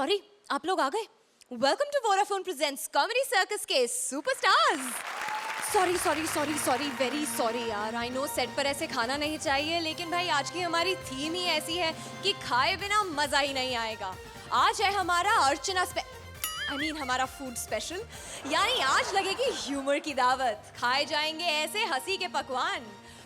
Sorry, आप लोग आ गए। Welcome to Vodafone presents comedy circus के सुपरस्टार्स। सॉरी, वेरी सॉरी यार। आई नो सेट पर ऐसे खाना नहीं चाहिए, लेकिन भाई आज की हमारी थीम ही ऐसी है कि खाए बिना मजा ही नहीं आएगा। आज है हमारा अर्चना हमारा फूड स्पेशल, यानी आज लगेगी ह्यूमर की दावत। खाए जाएंगे ऐसे हंसी के पकवान,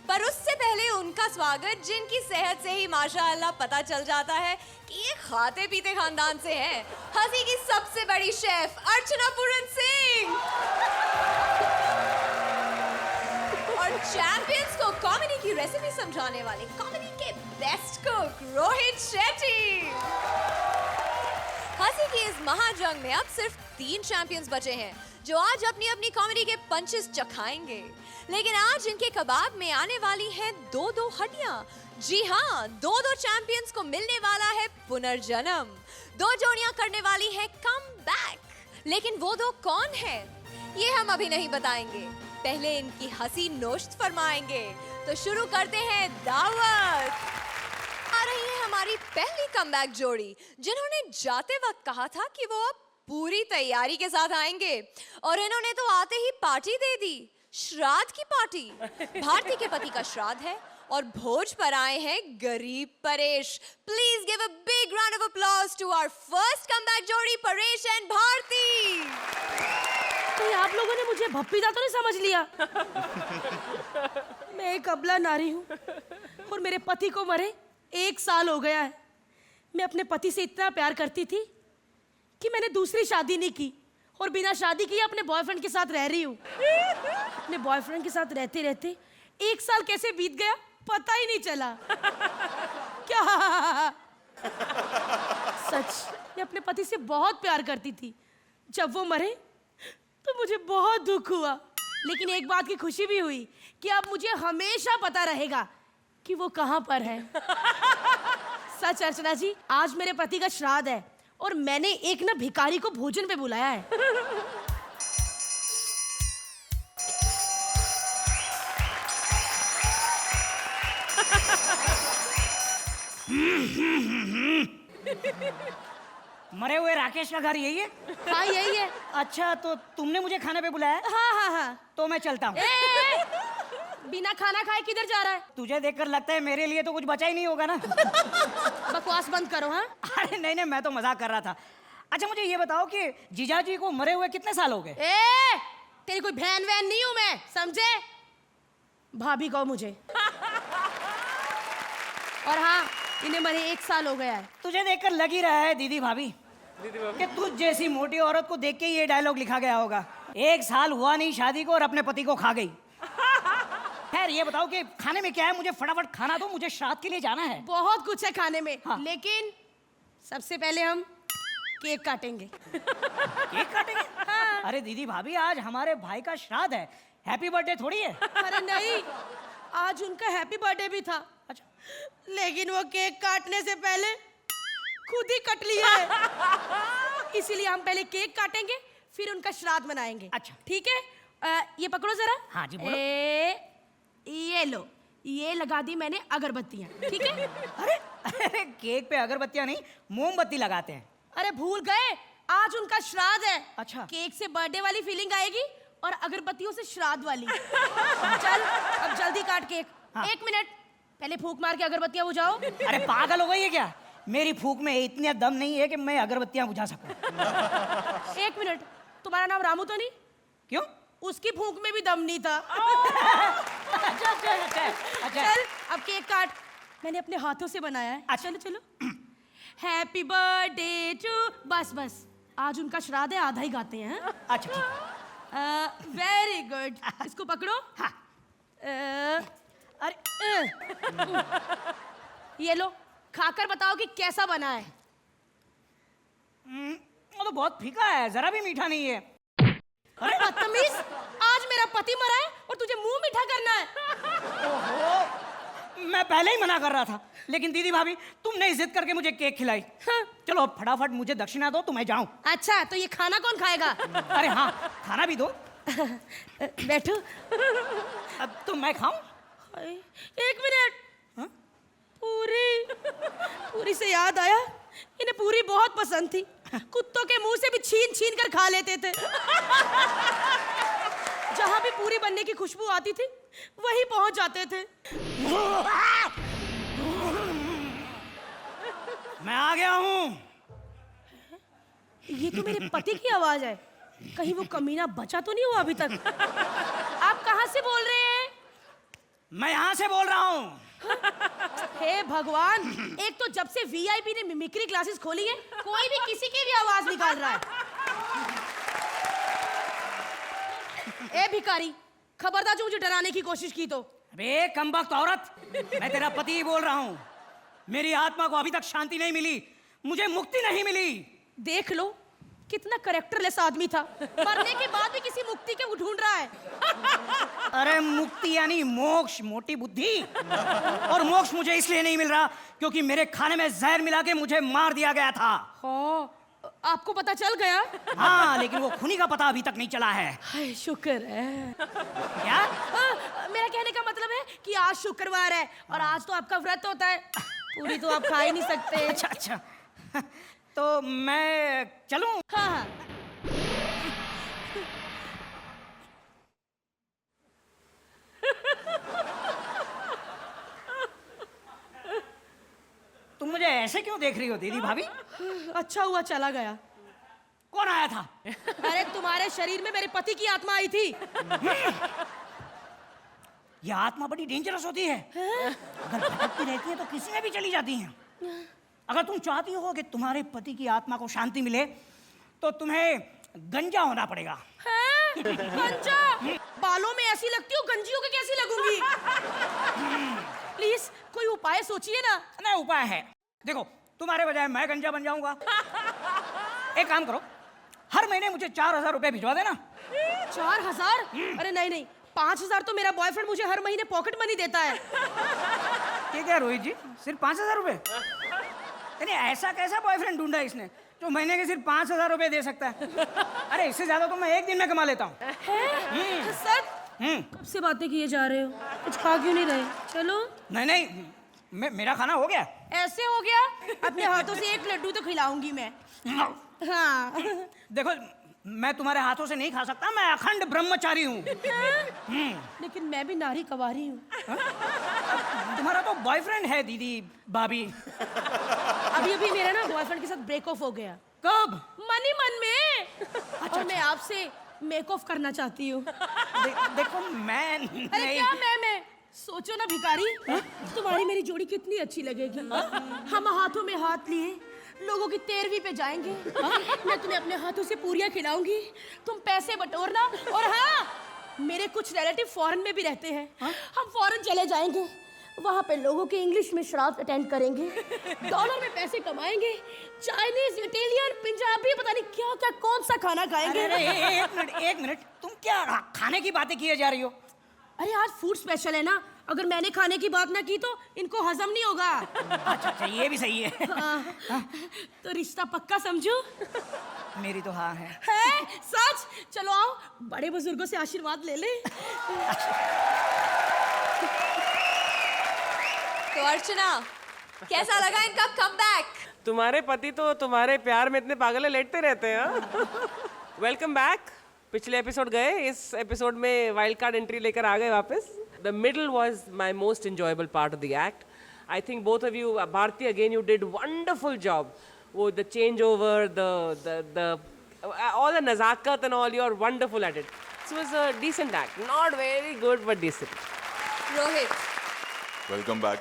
पर उससे पहले उनका स्वागत जिनकी सेहत से ही माशाअल्लाह पता चल जाता है कि ये खाते पीते खानदान से हैं। हंसी की सबसे बड़ी शेफ अर्चना पूरन सिंह और चैंपियंस को कॉमेडी की रेसिपी समझाने वाले कॉमेडी के बेस्ट कुक रोहित शेट्टी। हंसी की इस महाजंग में अब सिर्फ 3 चैंपियंस बचे हैं जो आज अपनी अपनी कॉमेडी के पंचेस चखाएंगे। लेकिन आज इनके कबाब में आने वाली हैं 2-2 हड्डियां। जी हाँ, 2-2 चैंपियंस को मिलने वाला है पुनर्जन्म। 2 जोड़ियां करने वाली हैं कम बैक। लेकिन वो 2 कौन है ये हम अभी नहीं बताएंगे, पहले इनकी हंसी नोश्त फरमाएंगे। तो शुरू करते हैं दावत। आ रही है हमारी पहली कमबैक जोड़ी, जिन्होंने जाते वक्त कहा था कि वो अब पूरी तैयारी के साथ आएंगे, और इन्होंने तो आते ही पार्टी दे दी। श्राद्ध की पार्टी। भारती के पति का श्राद्ध है और भोज पर आए हैं गरीब Paresh. Please give a big round of applause to our first comeback जोड़ी, परेश एंड भारती। तो आप लोगों ने मुझे भप्पीदा तो नहीं समझ लिया? मैं एक अबला नारी हूँ और मेरे पति को मरे 1 साल हो गया है। मैं अपने पति से इतना प्यार करती थी कि मैंने दूसरी शादी नहीं की और बिना शादी किए अपने बॉयफ्रेंड के साथ रह रही हूँ। अपने बॉयफ्रेंड के साथ रहते रहते 1 साल कैसे बीत गया पता ही नहीं चला। क्या सच, मैं अपने पति से बहुत प्यार करती थी। जब वो मरे तो मुझे बहुत दुख हुआ, लेकिन एक बात की खुशी भी हुई कि अब मुझे हमेशा पता रहेगा कि वो कहाँ पर है। सच अर्चना जी, आज मेरे पति का श्राद्ध है और मैंने एक ना भिखारी को भोजन पे बुलाया है। मरे हुए राकेश का घर यही है? हाँ यही है। अच्छा, तो तुमने मुझे खाने पे बुलाया? हाँ। तो मैं चलता हूँ। बिना खाना खाए किधर जा रहा है? तुझे देखकर लगता है मेरे लिए तो कुछ बचा ही नहीं होगा ना। बकवास बंद करो। हाँ अरे नहीं, मैं तो मजाक कर रहा था। अच्छा, मुझे ये बताओ कि जीजाजी को मरे हुए कितने साल हो गए? तेरी कोई बहन वहन नहीं हूं मैं, समझे? भाभी कहो मुझे। और हाँ, इन्हें मरे 1 साल हो गया है। तुझे देखकर लग ही रहा है दीदी भाभी कि तुझ जैसी मोटी औरत को देख के ये डायलॉग लिखा गया होगा। 1 साल हुआ नहीं शादी को और अपने पति को खा गई। खैर, ये बताओ कि खाने में क्या है? मुझे फटाफट खाना दो, मुझे श्राद्ध के लिए जाना है। बहुत कुछ है खाने में। हाँ। लेकिन सबसे पहले हम केक काटेंगे। केक काटेंगे? हाँ। अरे दीदी भाभी, आज हमारे भाई का श्राद्ध है, हैप्पी बर्थडे थोड़ी है। अरे नहीं, आज उनका हैप्पी बर्थडे भी था। अच्छा, लेकिन वो केक काटने से पहले खुद ही कट लिया है। इसीलिए हम पहले केक काटेंगे, फिर उनका श्राद्ध मनाएंगे। अच्छा ठीक है। ये पकड़ो जरा। हाँ जी, बोलो। ये लो, ये लगा दी मैंने अगरबत्तियां। ठीक है। अरे केक पे अगरबत्तियां नहीं, मोमबत्ती लगाते हैं। अरे भूल गए, आज उनका श्राद्ध है। अच्छा। केक से बर्थडे वाली फीलिंग आएगी और अगरबत्तियों से श्राद्ध वाली। चल अब जल्दी काट केक। हाँ। 1 मिनट, पहले फूंक मार के अगरबत्तियां बुझाओ। अरे पागल हो गई है क्या? मेरी फूंक में इतनी दम नहीं है कि मैं अगरबत्तियां बुझा सकूं। 1 मिनट, तुम्हारा नाम रामू तो नहीं? क्यों? उसकी फूंक में भी दम नहीं था। अच्छा। चल अब केक काट, मैंने अपने हाथों से बनाया है। चलो चलो। Happy birthday to. बस आज उनका श्राद्ध है, आधा ही गाते हैं। अच्छा, ठीक। Very good. इसको पकड़ो। हाँ। अरे ये लो, खाकर बताओ कि कैसा बना है। वो तो बहुत फीका है, जरा भी मीठा नहीं है। अरे बदतमीज, आज मेरा पति मरा है और तुझे मुंह मीठा करना है। ओहो, मैं पहले ही मना कर रहा था, लेकिन दीदी भाभी तुमने जिद करके मुझे केक खिलाई। हाँ। चलो अब फटाफट मुझे दक्षिणा दो तो मैं जाऊं। अच्छा, तो ये खाना कौन खाएगा? अरे हाँ, खाना भी दो। बैठो। अब तो मैं खाऊं? 1 मिनट। हाँ? पूरी से याद आया, इन्हें पूरी बहुत पसंद थी। कुत्तों के मुंह से भी छीन छीन कर खा लेते थे। जहां भी पूरी बनने की खुशबू आती थी वहीं पहुंच जाते थे। मैं आ गया हूँ। ये तो मेरे पति की आवाज है। कहीं वो कमीना बचा तो नहीं हुआ अभी तक? आप कहां से बोल रहे हैं? मैं यहाँ से बोल रहा हूँ। हे भगवान, एक तो जब से वीआईपी ने मिमिक्री क्लासेस खोली है, कोई भी किसी की भी आवाज निकाल रहा है। ए भिखारी, खबरदार जो मुझे डराने की कोशिश की तो। अबे कमबख्त औरत, मैं तेरा पति ही बोल रहा हूँ। मेरी आत्मा को अभी तक शांति नहीं मिली, मुझे मुक्ति नहीं मिली। देख लो कितना करेक्टरलेस आदमी था, मरने के बाद भी किसी मुक्ति के ढूंढ रहा है। अरे मुक्ति यानी मोक्ष, मोटी बुद्धि। और मोक्ष मुझे इसलिए नहीं मिल रहा क्योंकि मेरे खाने में जहर मिला के मुझे मार दिया गया था। हाँ, आपको पता चल गया? हाँ, लेकिन वो खूनी का पता अभी तक नहीं चला है। हाय शुक्र है। क्या? मेरा कहने का मतलब है कि आज शुक्रवार है और आज तो आपका व्रत होता है। पूरी तो आप खा ही नहीं सकते। अच्छा अच्छा, तो मैं चलूं? हाँ हाँ। तुम मुझे ऐसे क्यों देख रही हो दीदी भाभी? अच्छा हुआ चला गया। कौन आया था? अरे तुम्हारे शरीर में मेरे पति की आत्मा आई थी। यह आत्मा बड़ी डेंजरस होती है। अगर भटकती रहती है तो किसी में भी चली जाती है। अगर तुम चाहती हो कि तुम्हारे पति की आत्मा को शांति मिले तो तुम्हें गंजा होना पड़ेगा। गंजा? बालों में ऐसी लगती हो, गंजी होके कैसी लगूंगी? प्लीज कोई उपाय सोचिए ना। नहीं, उपाय है। देखो, तुम्हारे बजाय मैं गंजा बन जाऊंगा। एक काम करो, हर महीने मुझे 4,000 रुपए भिजवा देना। 4,000? अरे नहीं नहीं, 5,000 तो मेरा बॉयफ्रेंड मुझे हर महीने पॉकेट मनी देता है। क्या रोहित जी, सिर्फ 5,000 रुपए? नहीं, ऐसा कैसा बॉयफ्रेंड ढूंढा इसने जो महीने के सिर्फ 5,000 रुपए दे सकता है? अरे इससे ज्यादा तो मैं एक दिन में कमा लेता हूँ। सर, कब से बातें किए जा रहे हो? कुछ खा क्यों नहीं रहे? चलो। नहीं नहीं, मेरा खाना हो गया। ऐसे हो गया? अपने हाथों से एक लड्डू तो खिलाऊंगी मैं। हाँ। देखो, मैं तुम्हारे हाथों से नहीं खा सकता, मैं अखंड ब्रह्मचारी हूँ। लेकिन मैं भी नारी कवारी हूँ। तुम्हारा तो बॉयफ्रेंड है दीदी भाभी। अभी अभी मेरा ना बॉयफ्रेंड के साथ ब्रेक ऑफ हो गया। कब? मन ही मन में। और मैं आपसे मेक ऑफ करना चाहती हूँ। देखो मैं अरे क्या मैं सोचो ना भिखारी, तुम्हारी मेरी जोड़ी कितनी अच्छी लगेगी। हम हाथों में हाथ लिए लोगों की 13वीं पे जाएंगे। मैं तुम्हें अपने हाथों से पूरियां खिलाऊंगी, तुम पैसे बटोरना। और हाँ, मेरे कुछ रिलेटिव फॉरेन में भी रहते हैं। हम फॉरेन चले जाएंगे, वहाँ पे लोगों के इंग्लिश में श्राद्ध अटेंड करेंगे, डॉलर में पैसे कमाएंगे, चाइनीज, इटालियन, पंजाबी, पता नहीं क्या क्या कौन सा खाना खाएंगे। अरे एक मिनट, तुम क्या खाने की बातें किए जा रही हो? अरे आज फूड स्पेशल है ना, अगर मैंने खाने की बात ना की तो इनको हजम नहीं होगा। अच्छा अच्छा, ये भी सही है। तो रिश्ता पक्का समझो? मेरी तो हाँ है। सच? चलो आओ, बड़े बुजुर्गों से आशीर्वाद ले ले। तो अर्चना, कैसा लगा इनका कमबैक? तुम्हारे पति तो तुम्हारे प्यार में इतने पागल है, लेटते रहते हैं। Welcome back. पिछले एपिसोड गए, इस एपिसोड में वाइल्ड कार्ड एंट्री लेकर आ गए वापस। The middle was my most enjoyable part of the act. I think both of you, Bharti, again, you did wonderful job. With the changeover, all the nazakat and all, you're wonderful at it. So it was a decent act. Not very good, but decent. Rohit, welcome back.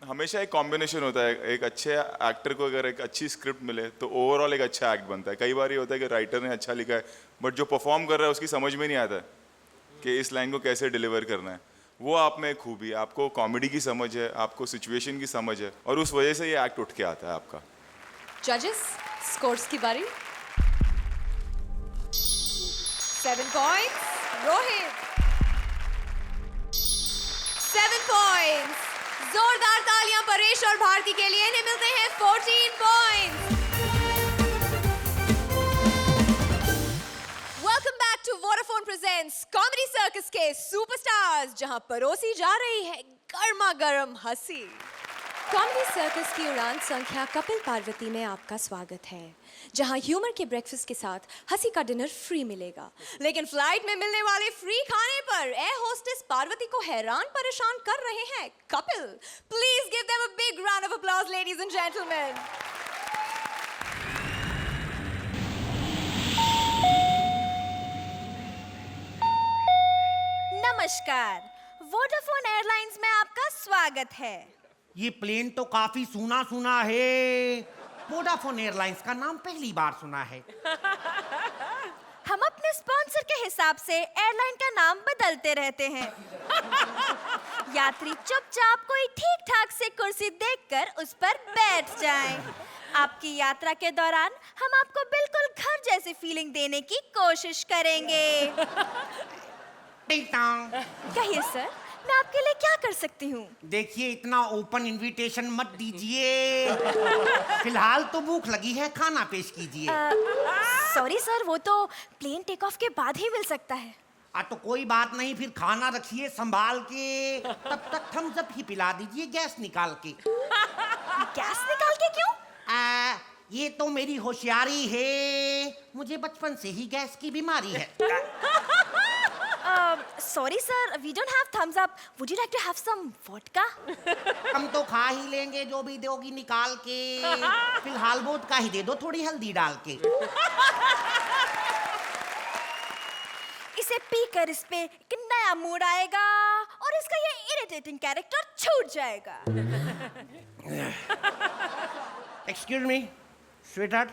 हमेशा एक combination होता है, एक अच्छे actor को अगर एक अच्छी स्क्रिप्ट मिले तो ओवरऑल एक अच्छा एक्ट बनता है। कई बार ये होता है कि राइटर ने अच्छा लिखा है बट जो परफॉर्म कर रहा है उसकी समझ में नहीं आता है कि इस लाइन को कैसे डिलीवर करना है। वो आप में एक खूबी है, आपको कॉमेडी की समझ है, आपको सिचुएशन की समझ है और उस वजह से ये एक्ट उठ के आता है आपका। जजेस, स्कोर्स की बारी। 7 पॉइंट्स रोहित, 7 पॉइंट्स। जोरदार तालियां परेश और भारती के लिए। इन्हें मिलते हैं 14 points. Welcome back to Vodafone presents comedy circus के सुपरस्टार्स, जहां परोसी जा रही है गर्मा गर्म हंसी। कॉमेडी सर्कस की उड़ान संख्या कपिल पार्वती में आपका स्वागत है, जहां ह्यूमर के ब्रेकफास्ट के साथ हंसी का डिनर फ्री मिलेगा। लेकिन फ्लाइट में मिलने वाले फ्री खाने पर एयर होस्टेस पार्वती को हैरान परेशान कर रहे हैं Kapil. Please give them a big round of applause ladies and gentleman. नमस्कार, वोडाफोन एयरलाइंस में आपका स्वागत है। ये प्लेन तो काफी सुना सुना है। वोडाफोन एयरलाइंस का नाम पहली बार सुना है। हम अपने स्पॉन्सर के हिसाब से एयरलाइन का नाम बदलते रहते हैं। यात्री चुपचाप कोई ठीक ठाक से कुर्सी देखकर उस पर बैठ जाएं। आपकी यात्रा के दौरान हम आपको बिल्कुल घर जैसी फीलिंग देने की कोशिश करेंगे। कहिए सर, मैं आपके लिए क्या कर सकती हूँ? देखिए, इतना ओपन इनविटेशन मत दीजिए। फिलहाल तो भूख लगी है, खाना पेश कीजिए। सॉरी सर, वो तो प्लेन टेक ऑफ के बाद ही मिल सकता है। तो कोई बात नहीं, फिर खाना रखिए संभाल के। तब तक थम्स अप ही पिला दीजिए गैस निकाल के। गैस निकाल के क्यों? ये तो मेरी होशियारी है। मुझे बचपन से ही गैस की बीमारी है। Sorry sir, we don't have thumbs up. Would you like to have some vodka? हम तो खा ही लेंगे जो भी दोगी निकाल के। फिलहाल वोडका ही दे दो, थोड़ी हल्दी डाल के। इसे पीकर इस पे एक नया मूड आएगा और इसका ये इरिटेटिंग कैरेक्टर छूट जाएगा। Excuse me, sweetheart,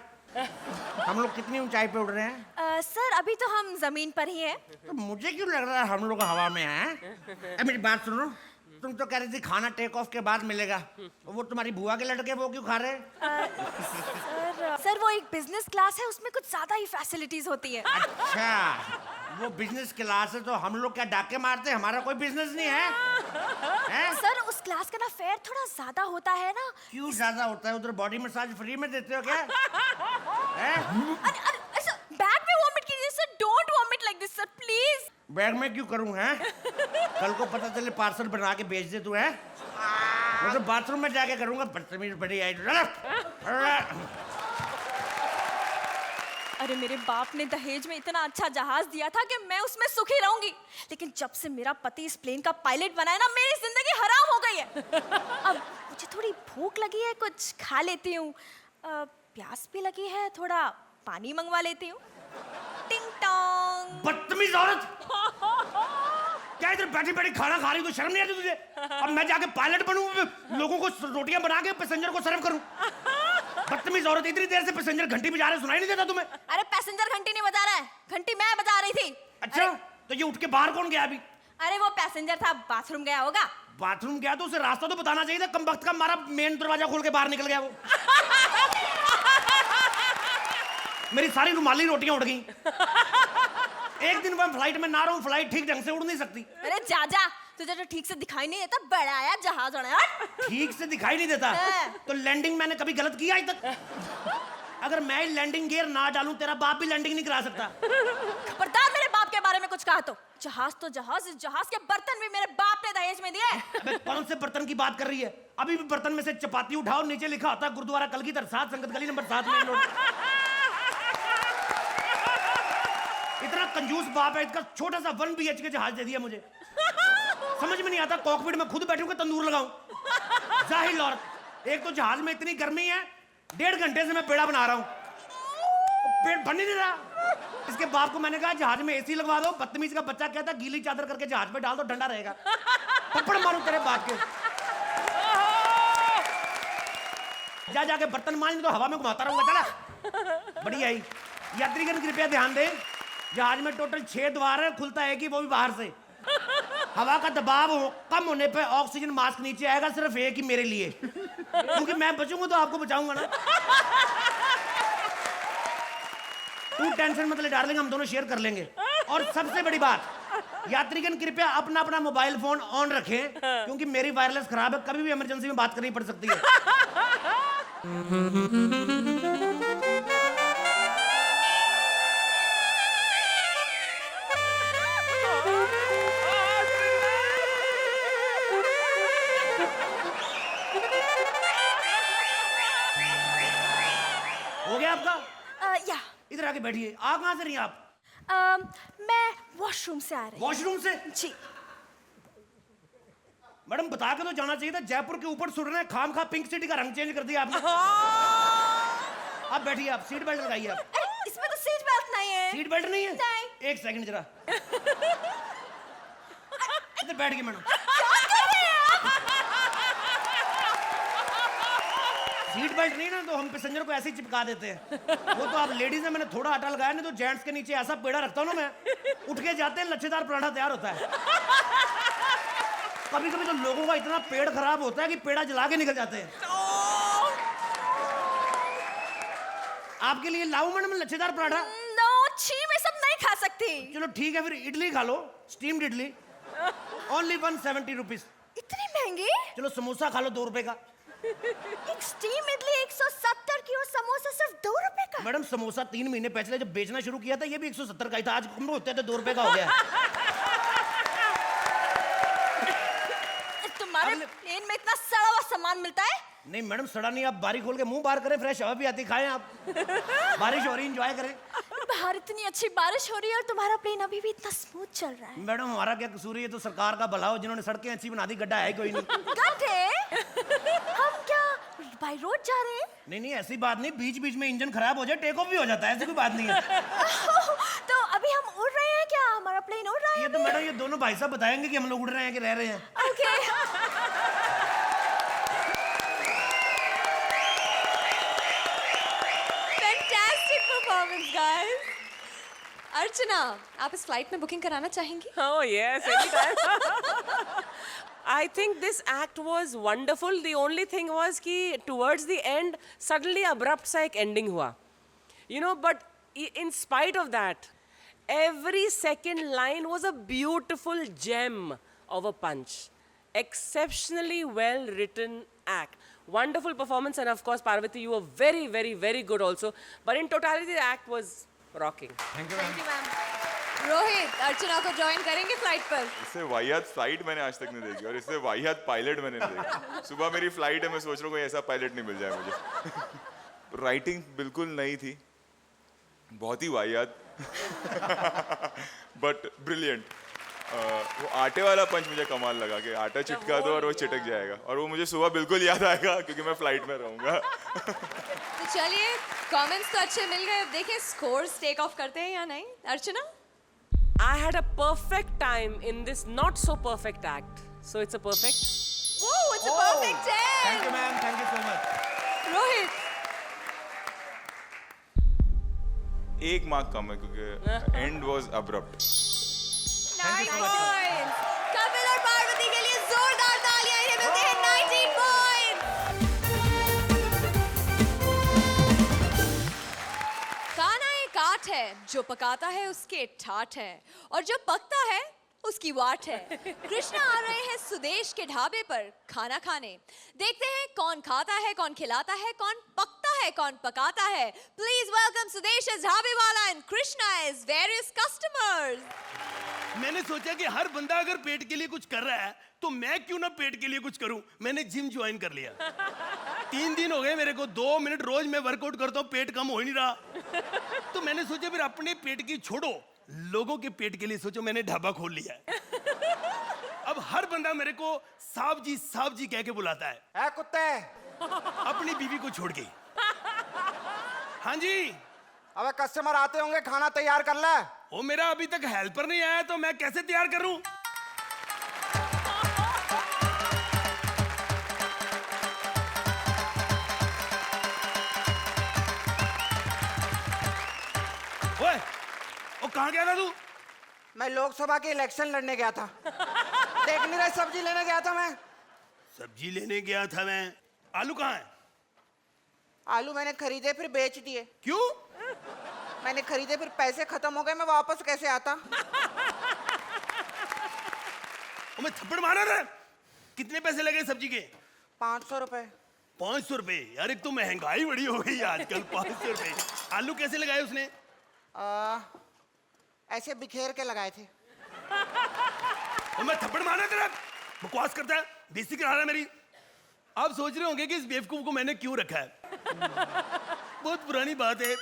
हम लोग कितनी ऊंचाई पे उड़ रहे हैं? सर, अभी तो हम जमीन पर ही हैं। तो मुझे क्यों लग रहा है हम लोग हवा में हैं? मेरी बात सुनो, तुम तो कह रही थी खाना टेक ऑफ के बाद मिलेगा। वो तुम्हारी बुआ के लड़के वो क्यों खा रहे हैं? सर वो एक बिजनेस क्लास है, उसमें कुछ ज्यादा ही फैसिलिटीज होती है। अच्छा, वो बिजनेस क्लास है तो हम लोग क्या डाके मारते हैं? हमारा कोई बिजनेस नहीं है? सर उस क्लास का ना फेयर थोड़ा ज्यादा होता है ना। क्यों ज्यादा होता है? उधर बॉडी मसाज फ्री में देते हो क्या? अरे सर, बैग में वॉमिट कीजिए sir. Don't vomit like this sir, please. Bag में क्यों करूं? हैं? कल को पता चले पार्सल बना के भेज दे तू। है मैं तो बाथरूम में जाके करूंगा। बदतमीज बड़ी आई। अरे मेरे बाप ने दहेज में इतना अच्छा जहाज दिया था कि मैं उसमें सुखी रहूंगी, लेकिन जब से मेरा पति इस प्लेन का पायलट बना है ना, मेरी जिंदगी हराम हो गई है। अब मुझे थोड़ी भूख लगी है, कुछ खा लेती हूँ। प्यास भी लगी है, थोड़ा पानी मंगवा लेती हूँ। टिंग टोंग। बदतमीज औरत, क्या इधर बैठी बैठी खाना खा रही हो? तो शर्म नहीं आती तुझे? अब मैं जाके पायलट बनूं, लोगों को रोटियां बना के पैसेंजर को सर्व करूं? बदतमीज औरत, इतनी देर से पैसेंजर घंटी बजा रहे, सुनाई नहीं देता तुम्हें? अरे पैसेंजर घंटी नहीं बजा रहा है, घंटी मैं बजा रही थी। अच्छा, तो ये उठ के बाहर कौन गया अभी? अरे वो पैसेंजर था, बाथरूम गया होगा। बाथरूम गया तो उसे रास्ता तो बताना चाहिए था। कम वक्त का मारा मेन दरवाजा खोल के बाहर निकल गया वो। मेरी सारी रुमाली रोटियां उड़ गई। एक दिन मैं फ्लाइट में ना रहूं, फ्लाइट ठीक ढंग से उड़ नहीं सकती। अरे जा तुझे तो ठीक से दिखाई नहीं देता, बड़ा आया जहाज उड़ा। ठीक से दिखाई नहीं देता? तो लैंडिंग मैंने कभी गलत किया आज तक? अगर मैं लैंडिंग गियर ना डालूं, तेरा बाप भी लैंडिंग नहीं करा सकता। खबरदार मेरे बाप के बारे में कुछ कहा तो। जहाज तो जहाज, इस जहाज के बर्तन भी मेरे बाप ने दहेज में दिए। अबे कौन से बर्तन की बात कर रही है? अभी भी बर्तन में से चपाती उठाओ, नीचे लिखा होता गुरुद्वारा कलगी तरसाद, संगत गली नंबर 7 में रोड। इतना कंजूस बाप है, इसका छोटा सा 1 BHK जहाज दे दिया मुझे। समझ में नहीं आता कॉकपिट में खुद बैठूं कि तंदूर लगाऊं। जाहिल औरत, एक तो जहाज में इतनी गर्मी है, 1.5 घंटे से मैं पेड़ा बना रहा हूं, पेट भर नहीं रहा। इसके बाप को मैंने कहा जहाज में AC लगवा दो। बदतमीज का बच्चा कहता गीली चादर करके जहाज पे डाल दो, ठंडा रहेगा। थप्पड़ मारूं तेरे बाप के। जाके बर्तन मांज तो हवा में घुमाता रहूंगा। चला बढ़िया ही। यात्रीगण कृपया ध्यान दें, जहाज में टोटल 6 द्वार है, खुलता है कि वो भी बाहर से। हवा का दबाव कम होने पे ऑक्सीजन मास्क नीचे आएगा, सिर्फ एक ही मेरे लिए, क्योंकि मैं बचूंगा तो आपको बचाऊंगा ना। तू टेंशन मत ले डार्लिंग, हम दोनों शेयर कर लेंगे। और सबसे बड़ी बात, यात्रीगण कृपया अपना अपना मोबाइल फोन ऑन रखें, क्योंकि मेरी वायरलेस खराब है, कभी भी इमरजेंसी में बात करनी पड़ सकती है। इधर आके बैठिए। आ कहाँ से रही हैं आप? मैं वॉशरूम से आ रही हूँ। वॉशरूम से? जी। मैडम बता के तो जाना चाहिए था, जयपुर के ऊपर सुर रहे हैं, खाम खा पिंक सिटी का रंग चेंज कर दिया आपने। आप बैठिए, आप सीट बेल्ट लगाइए। आप अरे इसमें तो सीट बेल्ट नहीं है। सीट बेल्ट नहीं है? नहीं। एक सेकंड जरा। इधर बैठ गए मैडम। सीट बेल्ट नहीं ना तो हम पैसेंजर को ऐसे ही चिपका देते हैं। वो तो आप लेडीज हैं, मैंने थोड़ा आटा लगाया, नहीं तो जेंट्स के नीचे ऐसा पेड़ा रखता हूँ ना मैं, उठ के जाते हैं लच्छेदार पराठा तैयार होता है। कभी कभी तो लोगों का इतना पेड़ खराब होता है कि पेड़ा जला के निकल जाते हैं। आपके लिए लाऊं मैडम लच्छेदार पराठा? नो छी, मैं सब नहीं खा सकती। चलो ठीक है, फिर इडली खा लो, स्टीम्ड इडली, ओनली 170 रुपीज। इतनी महंगी? चलो समोसा खा लो 2 रुपए का। एक स्टीम इडली 170 की और समोसा सिर्फ 2 रुपए का। मैडम समोसा 3 महीने पहले जब बेचना शुरू किया था ये भी 170 का ही था, आज हम होते थे 2 रुपए का हो गया। तुम्हारे प्लेन में इतना सड़ा हुआ सामान मिलता है? नहीं मैडम सड़ा नहीं, आप बारी खोल के मुंह बाहर करें, फ्रेश हवा भी आती, खाएं आप। बारिश हो रही एंजॉय करें। बाहर इतनी अच्छी बारिश हो रही है और तुम्हारा प्लेन अभी भी इतना स्मूथ चल रहा है। मैडम हमारा क्या कसूर है, ये तो सरकार का भला हो, जिन्होंने सड़कें अच्छी बना दी, गड्ढा है कोई नहीं। गड्ढे? हम क्या बाय रोड जा रहे हैं? नहीं ऐसी बात नहीं, बीच बीच में इंजन खराब हो जाए टेक ऑफ भी हो जाता है, ऐसी कोई बात नहीं है। तो अभी हम उड़ रहे हैं क्या? हमारा प्लेन उड़ रहा है? ये तो मैडम ये दोनों भाई साहब बताएंगे कि हम लोग उड़ रहे हैं कि रह रहे हैं। Okay. Fantastic performance guys. Archana, आप इस फ्लाइट में बुकिंग कराना चाहेंगी? Oh yes, anytime. I think this act was wonderful. The only thing was कि towards the end suddenly abrupt सा एक ending हुआ. You know, but in spite of that, every second line was a beautiful gem of a punch. Exceptionally well written act. Wonderful performance, and of course Parvati, you were very, very, very good also. But in totality, the act was rocking. Thank you ma'am. Rohit, Archana को join करेंगे flight पर? इससे वाहियात flight मैंने आज तक नहीं देखी और इससे वाहियात पायलट मैंने नहीं देखी। सुबह मेरी फ्लाइट है, मैं सोच रहा हूँ कोई ऐसा पायलट नहीं मिल जाए मुझे। राइटिंग बिल्कुल नई थी, बहुत ही वाहियात, बट ब्रिलियंट। वो आटे वाला पंच मुझे कमाल लगा कि आटा चिटका दो और वो चिटक जाएगा, और वो मुझे सुबह बिल्कुल याद आएगा क्योंकि मैं फ्लाइट में रहूंगा। तो चलिए, कमेंट्स तो अच्छे मिल गए, देखें स्कोर्स टेक ऑफ करते हैं या नहीं। अर्चना? I had a perfect time in this not so perfect act. So it's a perfect. Whoa, it's a perfect 10. Thank you ma'am, thank you so much. Rohit? 1 mark कम है क्योंकि end was abrupt. 9 points. Kapil और पार्वती के लिए जोरदार तालियां, इन्हें मिलते हैं 19 points. खाना एक आर्ट है, जो पकाता है उसके ठाठ है, और जो पकता है उसकी वाट है। कृष्णा आ रहे हैं सुदेश के ढाबे पर खाना खाने। देखते हैं कौन खाता है, कौन खिलाता है, कौन पकता है, कौन पकाता है। प्लीज वेलकम सुदेश एज ढाबे वाला and Krishna as various customers. मैंने सोचा कि हर बंदा अगर पेट के लिए कुछ कर रहा है तो मैं क्यों ना पेट के लिए कुछ करूं। मैंने जिम ज्वाइन कर लिया। 3 दिन हो गए मेरे को, 2 मिनट रोज मैं वर्कआउट करता हूं, पेट कम हो ही नहीं रहा। तो मैंने सोचा फिर अपने पेट की छोड़ो, लोगों के पेट के लिए सोचो, मैंने ढाबा खोल लिया है। अब हर बंदा मेरे को साहब जी कह के बुलाता है। है कुत्ते, अपनी बीवी को छोड़ के। हाँ जी। अबे कस्टमर आते होंगे, खाना तैयार कर ले। वो मेरा अभी तक हेल्पर नहीं आया तो मैं कैसे तैयार करूं? ओए, वो कहाँ गया था तू? मैं लोकसभा के इलेक्शन लड़ने गया था। देख नहीं रहे, सब्जी लेने गया था मैं। सब्जी लेने गया था मैं। आलू कहाँ है? आलू मैंने खरीदे फिर बेच दिए। क्यों? मैंने खरीदे फिर पैसे खत्म हो गए, मैं वापस कैसे आता? मैं थप्पड़ मारा था। कितने पैसे लगे सब्जी के? 500 रुपए। 500 रुपए? यार एक तो महंगाई बड़ी हो गई आजकल। 500 रुपए। आलू कैसे लगाए उसने? ऐसे बिखेर के लगाए थे। मैं थप्पड़ मारा तेरा? बकवास करता है, बेइज्जती करा रहा है मेरी। आप सोच रहे होंगे कि इस बेवकूफ को मैंने क्यों रखा है। बहुत पुरानी बात है।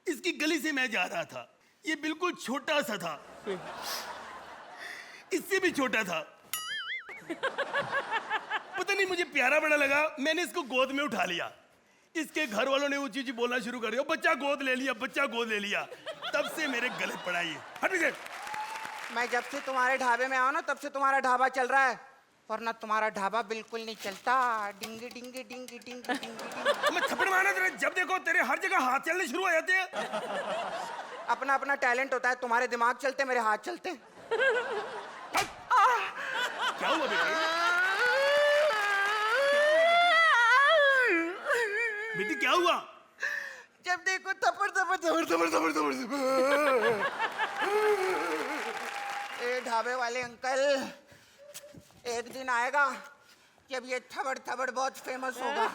इसकी गली से मैं जा रहा था, ये बिल्कुल छोटा सा था, इससे भी छोटा था। पता नहीं मुझे प्यारा बड़ा लगा, मैंने इसको गोद में उठा लिया। इसके घर वालों ने ऊंची ऊंची बोलना शुरू कर दिया, बच्चा गोद ले लिया, बच्चा गोद ले लिया। तब से मेरे गले पड़ा ये। हट पीछे। मैं जब से तुम्हारे ढाबे में आया ना तब से तुम्हारा ढाबा चल रहा है, वरना तुम्हारा ढाबा बिल्कुल नहीं चलता। डिंगी डिंगी डिंगी डिंगी डिंगी। मैं थप्पड़ मारना तेरे, जब देखो तेरे हर जगह हाथ चलने शुरू हो जाते हैं। अपना अपना टैलेंट होता है, तुम्हारे दिमाग चलते मेरे हाथ चलते। क्या हुआ बेटी? बेटी क्या हुआ? जब देखो थप्पड़ थप्पड़ थप्पड़ थप्पड़ थप्पड़ थप्पड़। ए ढाबे वाले अंकल, एक दिन आएगा जब ये थबड़ थबड़ बहुत फेमस होगा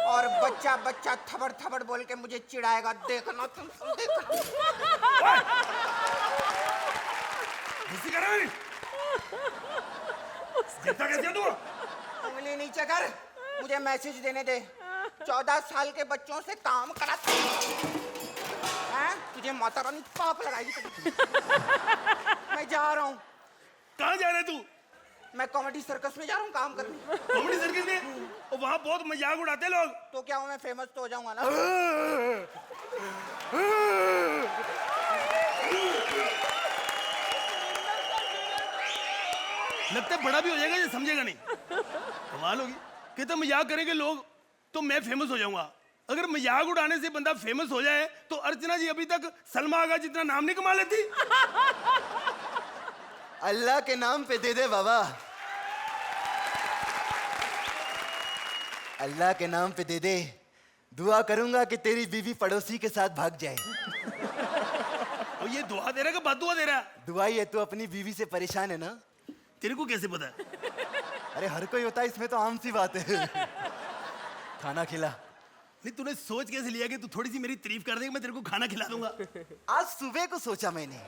और बच्चा बच्चा थबड़ थबड़ बोल के मुझे चिढ़ाएगा। देखना तुम देखना। उंगली नीचे कर, मुझे मैसेज देने दे। 14 साल के बच्चों से काम कराते हैं, तुझे माता रानी पाप लगाएगी। मैं जा रहा हूँ। कहाँ जा रहा है तू? मैं कॉमेडी सर्कस में जा रहा हूँ काम करने। कॉमेडी सर्कस में? और वहाँ बहुत मजाक उड़ाते लोग। तो क्या हूँ मैं, फेमस तो हो जाऊंगा ना। लगता है बड़ा भी हो जाएगा, ये समझेगा नहीं। कमाल होगी। कहते मजाक करेंगे लोग तो मैं फेमस हो जाऊंगा। अगर मजाक उड़ाने से बंदा फेमस हो जाए तो अर्चना जी अभी तक सलमा आगा जितना नाम नहीं कमा लेती। अल्लाह के नाम पे दे दे बाबा, अल्लाह के नाम पे दे दे। दुआ करूंगा कि तेरी बीवी पड़ोसी के साथ भाग जाए। और ये दुआ दे रहा है कि बददुआ दे रहा है? दुआ ही है, तू अपनी बीवी से परेशान है ना। तेरे को कैसे पता है? अरे हर कोई होता है, इसमें तो आम सी बात है। खाना खिला। नहीं तूने सोच कैसे लिया कि तू थोड़ी सी मेरी तारीफ कर देगा मैं तेरे को खाना खिला दूंगा? आज सुबह को सोचा मैंने,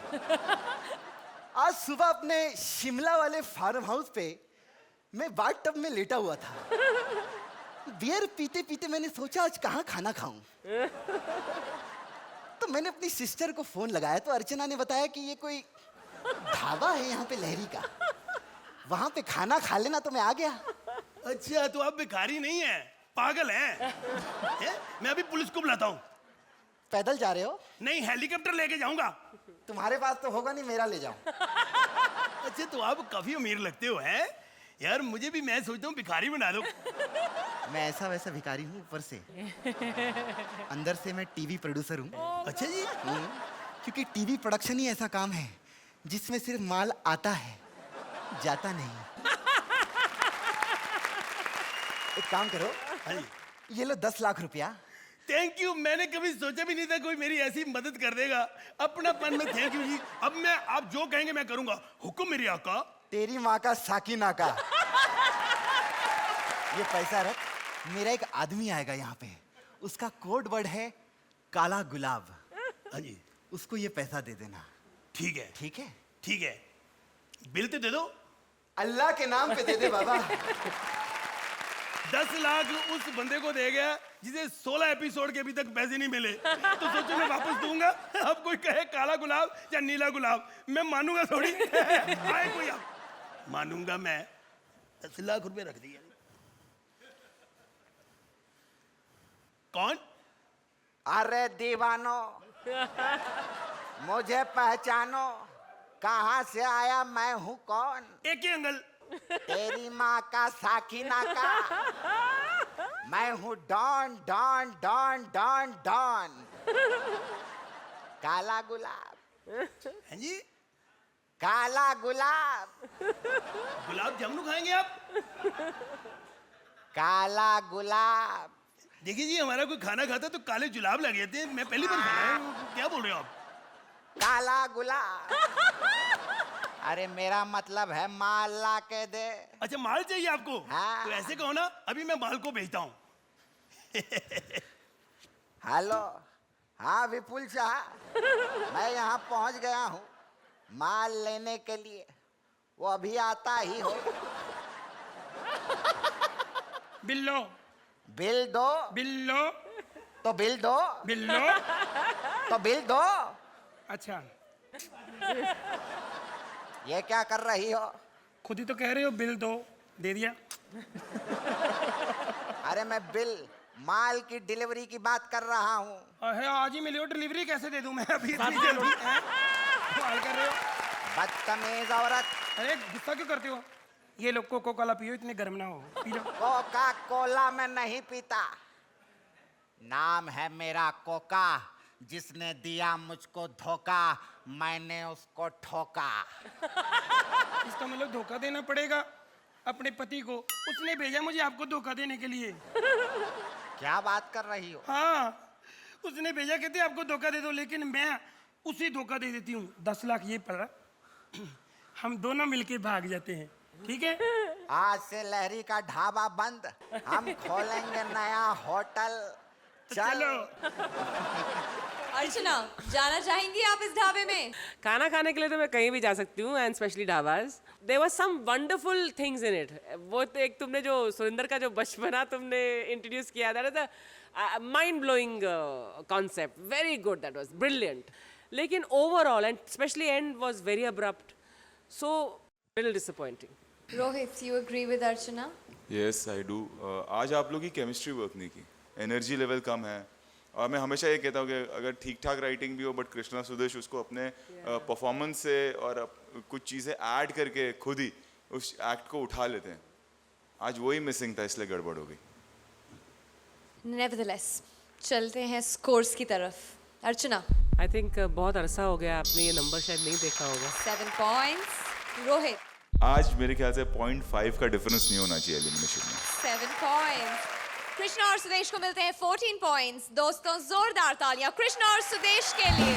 आज सुबह अपने शिमला वाले फार्म हाउस पे मैं बाथ टब में लेटा हुआ था। बियर पीते पीते मैंने सोचा आज कहाँ खाना खाऊं। तो मैंने अपनी सिस्टर को फोन लगाया तो अर्चना ने बताया कि ये कोई ढाबा है यहाँ पे लहरी का, वहां पे खाना खा लेना। तो मैं आ गया। अच्छा तो आप भिखारी नहीं है, पागल है? मैं अभी पुलिस को बुलाता हूँ। पैदल जा रहे हो? नहीं हेलीकॉप्टर लेके जाऊंगा। तुम्हारे पास तो होगा नहीं, मेरा ले जाओ। अच्छा तो आप काफी अमीर लगते हो हैं यार, मुझे भी मैं सोचता हूँ भिखारी बना दो। मैं ऐसा वैसा भिखारी हूँ, ऊपर से अंदर से मैं टीवी प्रोड्यूसर हूँ। अच्छा जी। क्योंकि टीवी प्रोडक्शन ही ऐसा काम है जिसमें सिर्फ माल आता है, जाता नहीं। एक काम करो, हाँ जी। ये लो 10 लाख रुपया। थैंक यू, मैंने कभी सोचा भी नहीं था कोई मेरी ऐसी मदद कर देगा। अपनापन में थैंक यू जी। अब मैं आप जो कहेंगे मैं करूंगा। हुक्म मेरी आका। तेरी माँ का साकिना का। ये पैसा रख, मेरा एक आदमी आएगा यहाँ पे, उसका कोड वर्ड है काला गुलाब। हाँ जी। उसको ये पैसा दे देना। ठीक है ठीक है? ठीक है। बिल तो दे दो। अल्लाह के नाम पे दे दे बाबा। 10 लाख उस बंदे को दे गया जिसे 16 एपिसोड के अभी तक पैसे नहीं मिले। तो सोचो मैं वापस दूंगा। अब कोई कहे काला गुलाब या नीला गुलाब, मैं मानूंगा थोड़ी। आए कोई आप, मानूंगा मैं। 10 लाख रुपए रख दिए। कौन? अरे दीवानो, मुझे पहचानो, कहाँ से आया, मैं हूँ कौन? एक ही अंकल। तेरी माँ का साकिना का। मैं हूँ don don don don don. काला गुलाब। हाँ जी। काला गुलाब। गुलाब जामुन खाएंगे आप? काला गुलाब। देखिए जी, हमारा कोई खाना खाता तो काले गुलाब लगे थे। मैं पहली बार खाया है। क्या बोल रहे हो आप? काला गुलाब। अरे मेरा मतलब है माल ला के दे। अच्छा माल चाहिए आपको? हाँ। तो ऐसे कहो ना, अभी मैं माल को भेजता हूँ। हेलो, हाँ विपुल शाह, मैं यहाँ पहुँच गया हूँ माल लेने के लिए। वो अभी आता ही हो। बिल लो। बिल दो। बिल लो। तो बिल दो। बिल लो। तो बिल दो। अच्छा, ये क्या कर रही हो? खुद ही तो कह रहे हो बिल दो, दे दिया। अरे मैं बिल माल की डिलीवरी की बात कर रहा हूँ। अरे आज ही मिली हो, डिलीवरी कैसे दे दूं मैं अभी इतनी जल्दी? हैं? सवाल कर रहे हो? बदतमीज औरत। अरे गुस्सा क्यों करते हो? ये लोग कोको कोला पियो, इतने गर्म ना हो, पी लो। कोका कोला मैं नहीं पीता। नाम है मेरा कोका, जिसने दिया मुझको धोखा, मैंने उसको ठोका। इसका मतलब धोखा देना पड़ेगा अपने पति को। उसने भेजा मुझे आपको धोखा देने के लिए। क्या बात कर रही हो? हाँ, उसने भेजा, कहते आपको धोखा दे दो, लेकिन मैं उसी धोखा दे देती हूँ। 10 लाख ये पड़ा, हम दोनों मिलके भाग जाते हैं, ठीक है? आज से लहरी का ढाबा बंद, हम खोलेंगे नया होटल। चलो। अर्चना, जाना चाहेंगी आप इस ढाबे में? खाना खाने के लिए तो मैं कहीं भी जा सकती हूँ, and specially dhabas. There was some wonderful things in it. वो तो एक तुमने जो सुरेंद्र का जो बचपना तुमने इंट्रोड्यूस किया, that is a mind blowing concept, very good, that was brilliant. लेकिन overall and specially and was very abrupt, so little disappointing. Rohit, you agree with Archana? Yes I do. आज आप लोग की केमिस्ट्री वर्क नहीं की, एनर्जी लेवल कम है। और मैं हमेशा ये कहता हूँ कि अगर ठीक ठाक राइटिंग भी हो, बट कृष्णा सुदेश उसको अपने परफॉर्मेंस से और कुछ चीज़ें ऐड करके खुद ही उस एक्ट को उठा लेते हैं। आज वही मिसिंग था, इसलिए गड़बड़ हो गई। नेवरदलेस, चलते हैं स्कोर्स की तरफ। अर्चना, आई थिंक बहुत अरसा हो गया, आपने ये नंबर शायद नहीं देखा होगा। 7 पॉइंट्स। रोहित, आज मेरे ख्याल से 0.5 का डिफरेंस नहीं होना चाहिए एलिमिनेशन में। 7 पॉइंट्स। कृष्णा और सुदेश को मिलते हैं 14 पॉइंट्स। दोस्तों, जोरदार तालियां कृष्णा और सुदेश के लिए।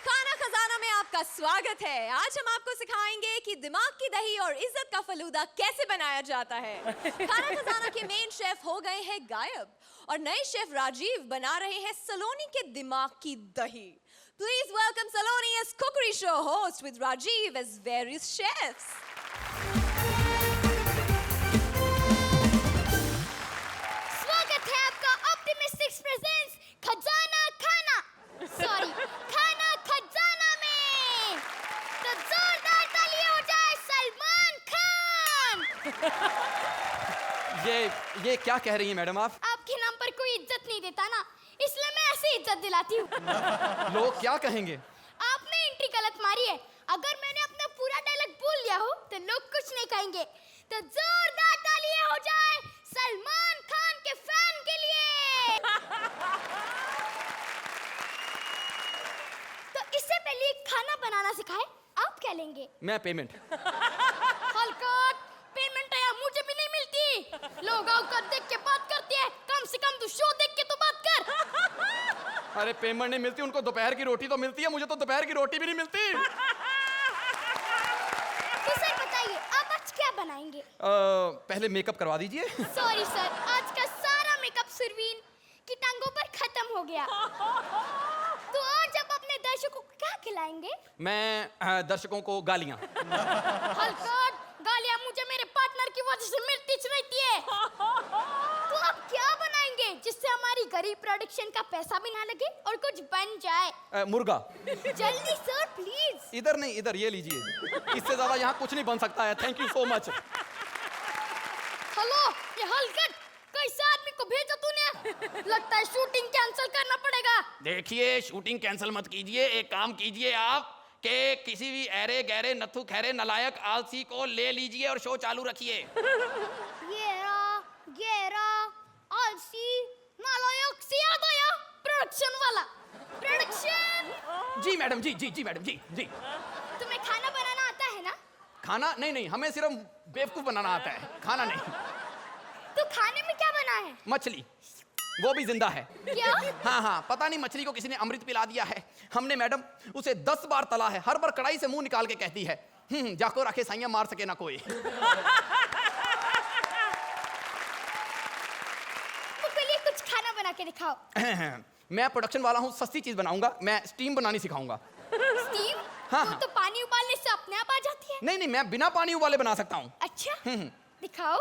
खाना खजाना में आपका स्वागत है। आज हम आपको सिखाएंगे कि दिमाग की दही और इज्जत का फलूदा कैसे बनाया जाता है। खाना खजाना के मेन शेफ हो गए हैं गायब और नए शेफ राजीव बना रहे हैं सलोनी के दिमाग की दही। Please welcome Saloni as Cookery Show host with Rajiv as various chefs. स्वागत है आपका ऑप्टिमिस्टिक्स प्रेजेंस खजाना खाना, सॉरी खाना खजाना में। तो जोरदार ताली हो जाए सलमान खान। ये क्या कह रही हैं मैडम आप? आपके नाम पर कोई इज्जत नहीं देता ना, इसलिए मैं ऐसे इज्जत दिलाती हूँ। लोग क्या कहेंगे? आपने एंट्री गलत मारी है। अगर मैंने अपना पूरा डायलॉग बोल लिया हो तो लोग कुछ नहीं कहेंगे। तो जोरदार तालियां हो जाए सलमान खान के फैन के लिए। तो इससे पहले खाना बनाना सिखाए, आप क्या लेंगे? मैं पेमेंट। हलकट, पेमेंट या मुझे भी नहीं मिलती। लोग औकात देख के बात करते हैं, कम से कम तू शो देख के तो बात कर। अरे पेमेंट नहीं मिलती, उनको दोपहर की रोटी तो मिलती है, मुझे तो दोपहर की रोटी भी नहीं मिलती। तो सर बताइए, आप आज क्या बनाएंगे? पहले मेकअप करवा दीजिए। सॉरी सर, आज का सारा मेकअप सुरवीन की टांगों पर खत्म हो गया। तो आज आप अपने दर्शकों को क्या खिलाएंगे? मैं दर्शकों को गालियां। हलकट, गालियां मुझे मेरे पार्टनर की वजह से मिलती रहती है। तो आप क्या बनाएंगे जिससे हमारी गरीब प्रोडक्शन का पैसा भी ना लगे और कुछ बन जाए? मुर्गा। जल्दी सर प्लीज। इधर नहीं, इधर ये लीजिए। इससे ज्यादा यहाँ कुछ नहीं बन सकता है। Thank you so much. Hello, ये हलकट, कैसे आदमी को भेजा तूने? लगता है शूटिंग कैंसिल करना पड़ेगा। देखिए, शूटिंग कैंसिल मत कीजिए। एक काम कीजिए आप कि किसी भी ऐरे गहरे नथु खैरे नलायक आलसी को ले लीजिए और शो चालू रखिए। गेरा आलसी नालायक से याद आया, प्रोडक्शन वाला। प्रोडक्शन। जी मैडम, जी मैडम, जी। तुम्हें खाना बनाना आता है ना? खाना नहीं, हमें सिर्फ बेवकूफ बनाना आता है, खाना नहीं। तो खाने में क्या बना है? मछली, वो भी जिंदा है। क्या? हाँ, पता नहीं मछली को किसी ने अमृत पिला दिया है। हमने मैडम उसे 10 बार तला है। हर बार कढ़ाई से मुंह निकाल के कहती है, जाको रखे साइयां मार सके ना कोई। मुझे कुछ खाना बना के दिखाओ। मैं प्रोडक्शन वाला हूँ, सस्ती चीज बनाऊंगा। मैं स्टीम बनानी सिखाऊंगा। स्टीम? हाँ। तो पानी उबालने से अपने आप आ जाती है। नहीं, मैं बिना पानी उबाले बना सकता हूँ। अच्छा, दिखाओ।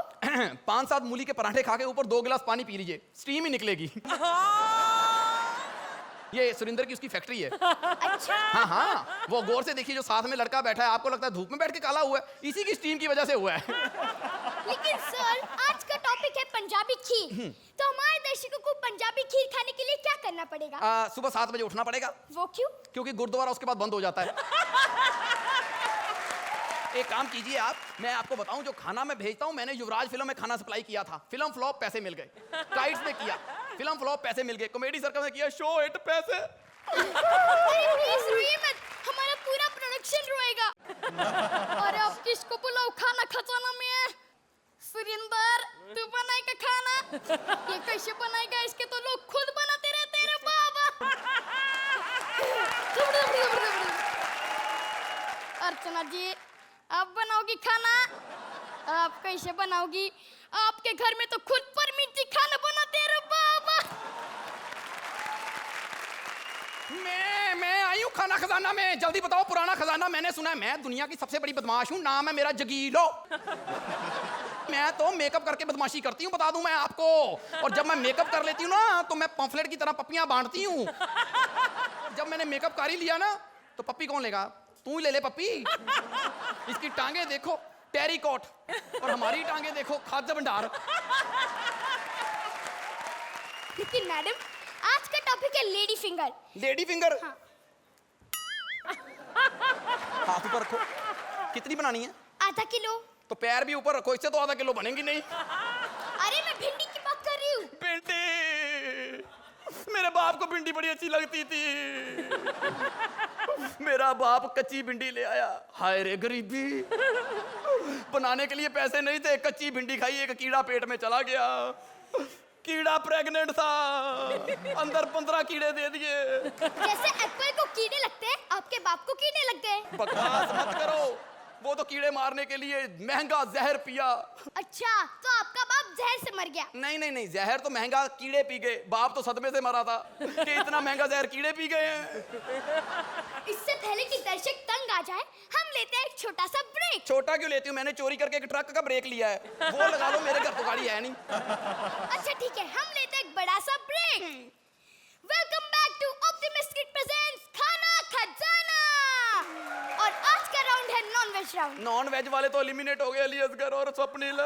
5-7 मूली के पराठे खा के ऊपर 2 गिलास पानी पी लीजिए, स्टीम ही निकलेगी। ये सुरिंदर की उसकी फैक्ट्री है। अच्छा। हाँ हाँ, वो गौर से देखिए, जो साथ में लड़का बैठा है, आपको लगता है धूप में बैठ के काला हुआ है, इसी की स्टीम की वजह से हुआ है। लेकिन सर, आज का टॉपिक है पंजाबी खीर, तो हमारे दर्शकों को पंजाबी खीर खाने के लिए क्या करना पड़ेगा? सुबह 7 बजे उठना पड़ेगा। वो क्यों? क्योंकि गुरुद्वारा उसके बाद बंद हो जाता है। एक काम कीजिए आप, मैं आपको बताऊं, जो खाना मैं भेजता हूं, मैंने युवराज फिल्म में खाना सप्लाई किया था, फिल्म फ्लॉप, पैसे मिल गए। काइट्स में किया, फिल्म फ्लॉप, पैसे मिल गए। कॉमेडी सर्कल में किया, शो हिट, पैसे। प्लीज रोइए मत, हमारा पूरा प्रोडक्शन रोएगा। अरे अब किसको बुलाओ, खाना खजाना में है। सुरिंदर, तू बनाएगा खाना? ये कैसे बनाएगा, इसके तो लोग खुद बनाते रहते हैं रे बाबा। अर्चना जी, आप बनाओगी खाना? आप कैसे बनाओगी? आपके घर में तो खुद परमीत जी खाना बनाते हैं रे बाबा। मैं आई हूँ खाना खजाना में, जल्दी बताओ पुराना खजाना। मैंने सुना है मैं दुनिया की सबसे बड़ी बदमाश हूँ, नाम है मेरा जगीलो। मैं तो मेकअप करके बदमाशी करती हूँ, बता दूं मैं आपको। और जब मैं मेकअप कर लेती हूँ ना, तो मैं पंफलेट की तरह पप्पियां बांटती हूँ। जब मैंने मेकअप कर ही लिया ना, तो पप्पी कौन लेगा? तू ही ले ले पप्पी। इसकी टांगे देखो टेरिकॉट, और हमारी टांगे देखो खाद्य भंडार। लेकिन मैडम, आज का टॉपिक है लेडी फिंगर। Lady finger? हाँ। हाथ ऊपर रखो। कितनी बनानी है? आधा किलो। तो पैर भी ऊपर रखो, इससे तो आधा किलो बनेंगी नहीं। अरे मैं भिंडी की बात कर रही हूँ। भिंडी? मेरे बाप को भिंडी बड़ी अच्छी लगती थी। मेरा बाप कच्ची भिंडी ले आया, हाय रे गरीबी। बनाने के लिए पैसे नहीं थे, कच्ची भिंडी खाई, एक कीड़ा पेट में चला गया। कीड़ा प्रेग्नेंट था, अंदर 15 कीड़े दे दिए। जैसे एप्पल को कीड़े लगते हैं, आपके बाप को कीड़े लग गए। बकवास मत करो, वो तो कीड़े मारने के लिए महंगा जहर पिया। अच्छा, तो आपका बाप जहर से मर गया? नहीं नहीं नहीं, जहर तो महंगा, कीड़े पी गए। बाप तो सदमे से मरा था कि इतना महंगा जहर कीड़े पी गए हैं। इससे पहले कि दर्शक तंग आ जाए, हम लेते हैं एक छोटा सा ब्रेक। छोटा क्यों लेती हूँ? मैंने चोरी करके एक ट्रक का ब्रेक लिया है, वो लगा लो, मेरे घर तो गाड़ी है नहीं। अच्छा ठीक है, हम लेते हैं एक बड़ा सा break. Welcome back to optimistic presents Khana Khazana. और आज का राउंड है non veg round. Non veg वाले तो एलिमिनेट हो गए, अलियसगर और स्वप्निल।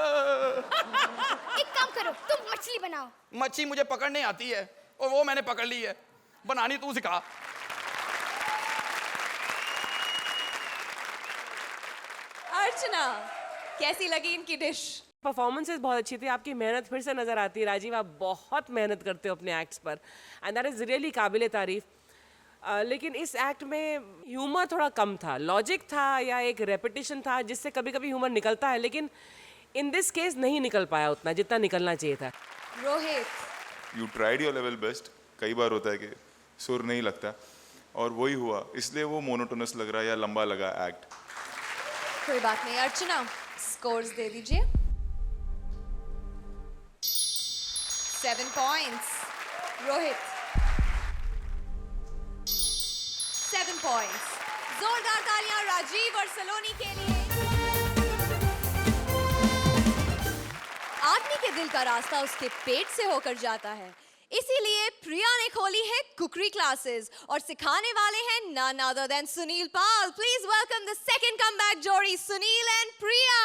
एक काम करो, तुम मछली बनाओ। मच्छी मुझे पकड़ने आती है, और वो मैंने पकड़ ली है, बनानी तू सिखा। अर्चना, कैसी लगी इनकी डिश? परफॉर्मेंसेस बहुत अच्छी थी, आपकी मेहनत फिर से नजर आती है। राजीव, आप बहुत मेहनत करते हो अपने एक्ट्स पर, एंड दैट इज रियली काबिले तारीफ। लेकिन इस एक्ट में ह्यूमर थोड़ा कम था, लॉजिक था या एक रेपिटेशन था जिससे कभी कभी ह्यूमर निकलता है, लेकिन इन दिस केस नहीं निकल पाया उतना जितना निकलना चाहिए था। Rohit, you tried your level best. कई बार होता है कि सुर नहीं लगता, और वही हुआ, इसलिए वो मोनोटोनस लग रहा है या लंबा लगा एक्ट। कोई बात नहीं। अर्चना, स्कोर्स दे दीजिए। 7 पॉइंट्स। रोहित 7 पॉइंट्स। जोरदार तालियां राजीव और सलोनी के लिए। आदमी के दिल का रास्ता उसके पेट से होकर जाता है, इसीलिए प्रिया ने खोली है कुकरी क्लासेस और सिखाने वाले हैं none other than Sunil Pal. Please welcome the second comeback जोड़ी, Sunil and Priya.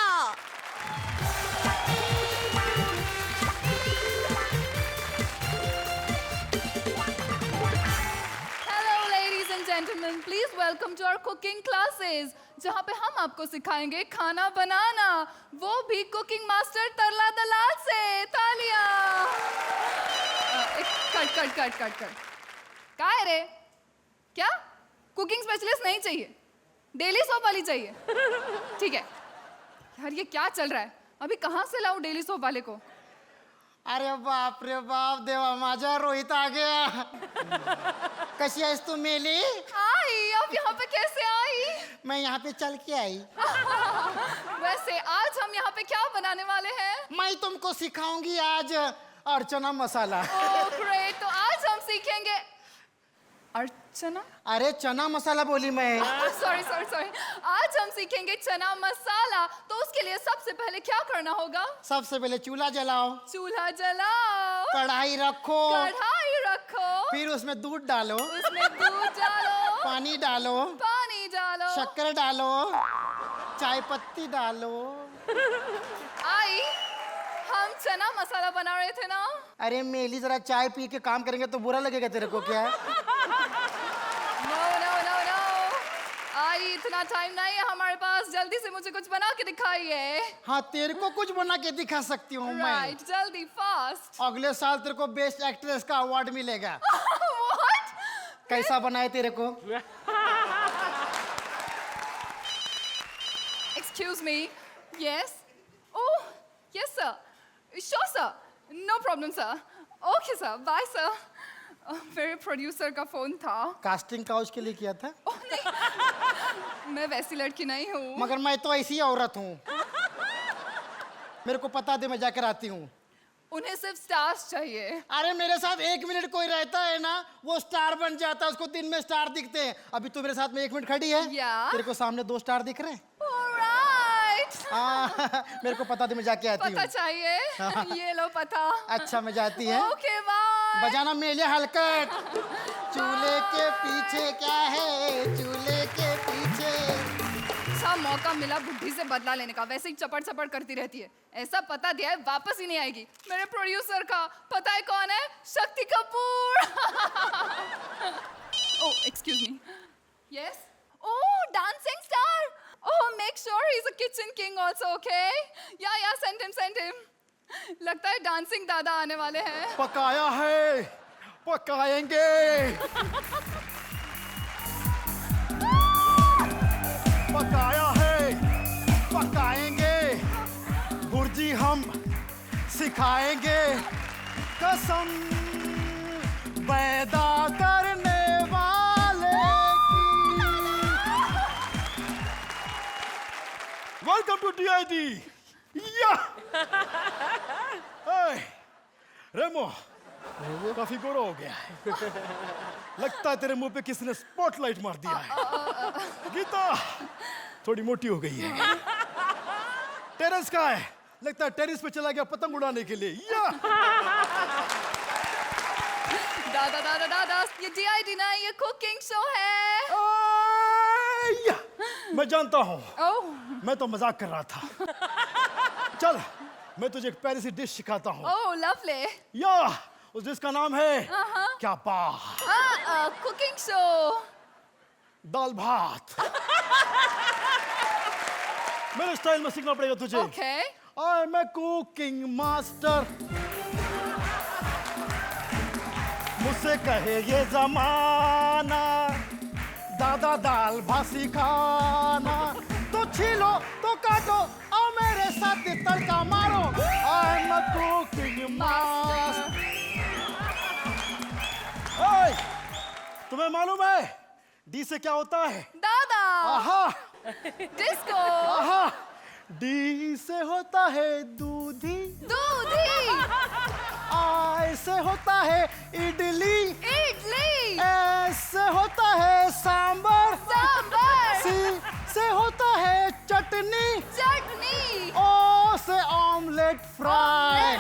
Hello ladies and gentlemen, please welcome to our cooking classes, जहाँ पे हम आपको सिखाएंगे खाना बनाना, वो भी कुकिंग मास्टर तरला दलाल से। तालियां। Cut cut cut cut cut. क्या है रे? क्या? कुकिंग स्पेशलिस्ट नहीं चाहिए, डेली सोप वाली चाहिए? ठीक है यार, ये क्या चल रहा है? अभी कहाँ से लाऊं डेली सोप वाले को? अरे बाप रे बाप, देवा माझा रोहित आ गया। कशी आहेस तू मेली? आई, आप यहाँ पे कैसे आई? मैं यहाँ पे चल के आई। वैसे आज हम यहाँ पे क्या बनाने वाले हैं? मैं तुमको सिखाऊंगी आज अर्चना मसाला। ओह ग्रेट, तो आज हम सीखेंगे चना? अरे चना मसाला बोली मैं। Sorry sorry sorry. आज हम सीखेंगे चना मसाला। तो उसके लिए सबसे पहले क्या करना होगा? सबसे पहले चूल्हा जलाओ, चूल्हा जलाओ, कढ़ाई रखो, कढ़ाई रखो, फिर उसमें दूध डालो, उसमें दूध डालो, पानी डालो, पानी डालो, शक्कर डालो, चाय पत्ती डालो। आई, हम चना मसाला बना रहे थे ना? अरे मेली जरा चाय पी के काम करेंगे तो बुरा लगेगा तेरे को क्या? नो नो नो नो, आई इतना टाइम नहीं है हमारे पास, जल्दी से मुझे कुछ बना के दिखाइए। हाँ तेरे को कुछ बना के दिखा सकती हूँ मैं। राइट, जल्दी फास्ट। अगले साल तेरे को बेस्ट एक्ट्रेस का अवार्ड मिलेगा। व्हाट? कैसा बनाए तेरे को? Excuse me. Yes. Oh, yes sir. Sure sir. No problem sir. Okay sir. Bye sir. मेरे प्रोड्यूसर का फोन था। कास्टिंग काउच के लिए किया था? ओह नहीं, मैं वैसी लड़की नहीं हूँ। मगर मैं तो ऐसी औरत हूँ। मेरे को पता दे, मैं जाकर आती हूँ। उन्हें सिर्फ स्टार्स चाहिए। अरे मेरे साथ 1 मिनट कोई रहता है ना, वो स्टार बन जाता है, उसको दिन में स्टार दिखते हैं। अभी तू मेरे साथ में 1 मिनट खड़ी है, तेरे को सामने 2 स्टार दिख रहे हैं। मेरे को पता दे, मैं जाके आती हूँ। पता चाहिए? ये लो पता। अच्छा मैं जाती है। Okay bye. बजाना मेले हलकट। चूल्हे के पीछे क्या है, चूल्हे के पीछे। अच्छा मौका मिला बुद्धि से बदला लेने का, वैसे ही चपड़ चपड़ करती रहती है। ऐसा पता दिया है वापस ही नहीं आएगी। मेरे प्रोड्यूसर का पता है कौन है? Shakti Kapoor. Oh excuse me. Yes. Oh dancing star. Oh, make sure he's a kitchen king also, okay? Yeah, send him. लगता है डांसिंग दादा आने वाले हैं। पकाया है, पकाएंगे। पकाया है, पकाएंगे। भुर्जी हम सिखाएंगे। कसम पैदा करने वाले वेलकम टू DID। रेमो काफी गोरा हो गया है। लगता है तेरे मुंह पे किसी ने स्पॉटलाइट मार दिया है। गीता थोड़ी मोटी हो गई है। टेरेस का है, लगता है टेरेस पे चला गया पतंग उड़ाने के लिए। दादा ये DID ना, ये कुकिंग शो है। मैं जानता हूँ, मैं तो मजाक कर रहा था। चल मैं तुझे एक पेरिसी डिश सिखाता हूँ। ओह लवली। या उस डिश का नाम है क्या पा। Cooking show. दाल भात। मेरे स्टाइल में सीखना पड़ेगा तुझे। Okay. I am a cooking master. मुझसे कहे ये जमाना, दादा दाल भात सिखाना। तो छीलो तो काटो और मेरे साथ तड़का मारो। I am a cooking master. ओए, तुम्हें मालूम है डी से क्या होता है? दादा। आहा। डिस्को। आहा। डी से होता है दूधी। दूधी। आई से होता है इडली। इडली। एस से होता है सांबर। सांबर। सी से होता है चटनी। चटनी। ओ से ऑमलेट फ्राई।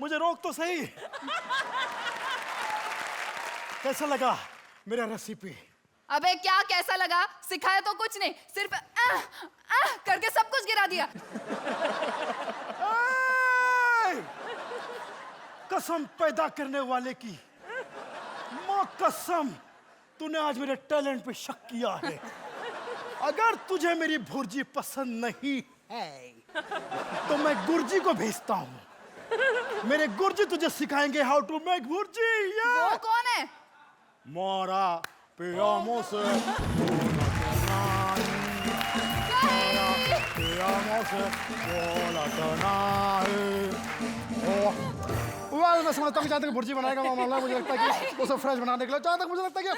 मुझे रोक तो सही। कैसा लगा मेरा रेसिपी? अबे क्या कैसा लगा? सिखाया तो कुछ नहीं, सिर्फ करके सब कुछ गिरा दिया। कसम पैदा करने वाले की, माँ कसम, तूने आज मेरे टैलेंट पे शक किया है। अगर तुझे मेरी भुर्जी पसंद नहीं है तो मैं गुरजी को भेजता हूँ। मेरे गुरजी तुझे सिखाएंगे हाउ टू मेक भुर्जी। वो कौन है? मोरा पियामो से पियामो से बोला वेल मैं समझता हूँ जहाँ तक भुर्जी बनाएगा मामला, मुझे लगता है कि उसे फ्रेश बनाने के लिए जहाँ तक मुझे लगता है कि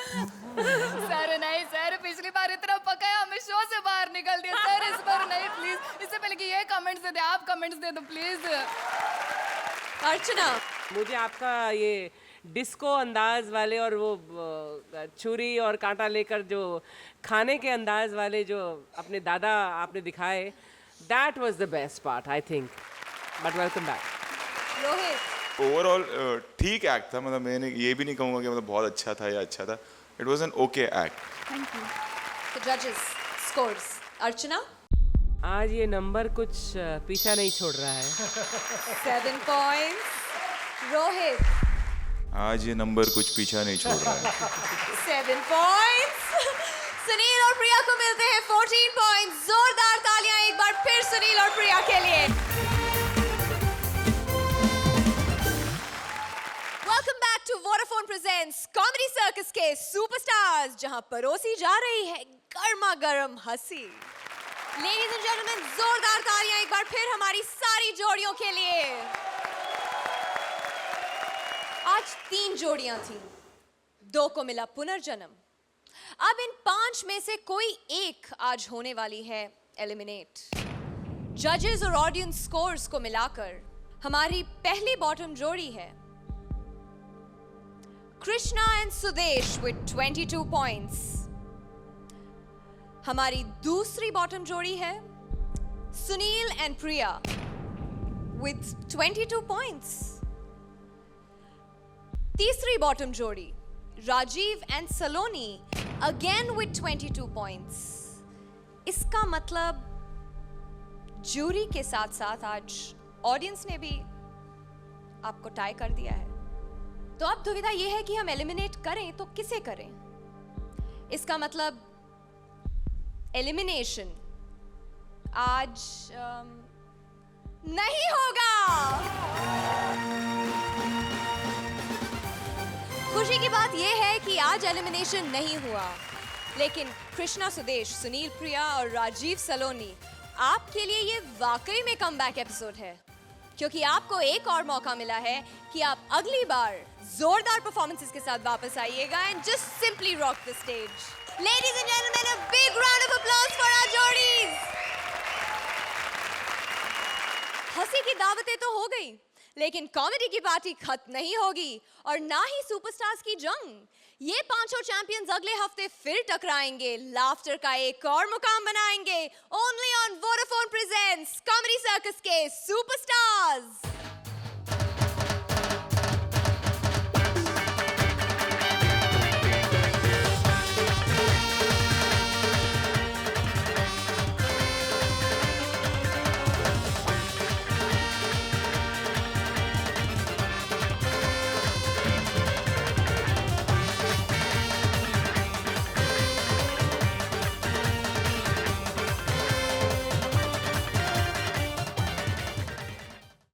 सर नहीं सर, पिछली बार इतना पकाया हमें शो से बाहर निकल दिया सर, इस बार नहीं प्लीज। इससे पहले कि ये कमेंट्स दे दे, आप कमेंट्स दे दो प्लीज। अर्चना, मुझे आपका ये डिस्को अंदाज वाले और वो छुरी और कांटा लेकर जो खाने के अंदाज वाले जो अपने दादा आपने दिखाए, that was the best part I think. But welcome back. Rohit, overall ठीक एक्ट था, मतलब मैंने ये भी नहीं कहूँगा कि मतलब बहुत अच्छा था या अच्छा था, it was an okay act. Thank you. the judges scores. अर्चना, आज ये नंबर कुछ पीछा नहीं छोड़ रहा है। 7 points. रोहित, आज ये नंबर कुछ पीछा नहीं छोड़ रहा है। 7 points. सुनील और प्रिया को मिलते हैं 14 points. जोरदार तालियां एक बार फिर सुनील और प्रिया के लिए। Welcome back to Vodafone Presents Comedy Circus के सुपरस्टार्स, जहां परोसी जा रही है गर्मा गर्म हंसी। Ladies and gentlemen, जोरदार तालियां एक बार फिर हमारी सारी जोड़ियों के लिए। आज 3 जोड़ियां थीं, 2 को मिला पुनर्जन्म। अब इन 5 में से कोई एक आज होने वाली है एलिमिनेट। जजेस और ऑडियंस स्कोर्स को मिलाकर हमारी पहली बॉटम जोड़ी है Krishna and Sudesh with 22 points. हमारी दूसरी बॉटम जोड़ी है Sunil and Priya with 22 points. तीसरी बॉटम जोड़ी Rajeev and Saloni again with 22 points. इसका मतलब जूरी के साथ साथ आज ऑडियंस ने भी आपको टाई कर दिया है। तो अब दुविधा यह है कि हम एलिमिनेट करें तो किसे करें। इसका मतलब एलिमिनेशन आज नहीं होगा। खुशी की बात यह है कि आज एलिमिनेशन नहीं हुआ, लेकिन कृष्णा सुदेश, सुनील प्रिया और राजीव सलोनी, आपके लिए ये वाकई में कमबैक एपिसोड है, क्योंकि आपको एक और मौका मिला है कि आप अगली बार जोरदार परफॉर्मेंसेस के साथ वापस आइएगा and just simply rock the stage. Ladies and gentlemen, a big round of applause for our जोड़ीज। हंसी की दावतें तो हो गई, लेकिन कॉमेडी की पार्टी खत्म नहीं होगी और ना ही सुपरस्टार्स की जंग। ये पांचों चैंपियंस अगले हफ्ते फिर टकराएंगे, लाफ्टर का एक और मुकाम बनाएंगे। Only on Vodafone presents comedy circus के सुपरस्टार्स।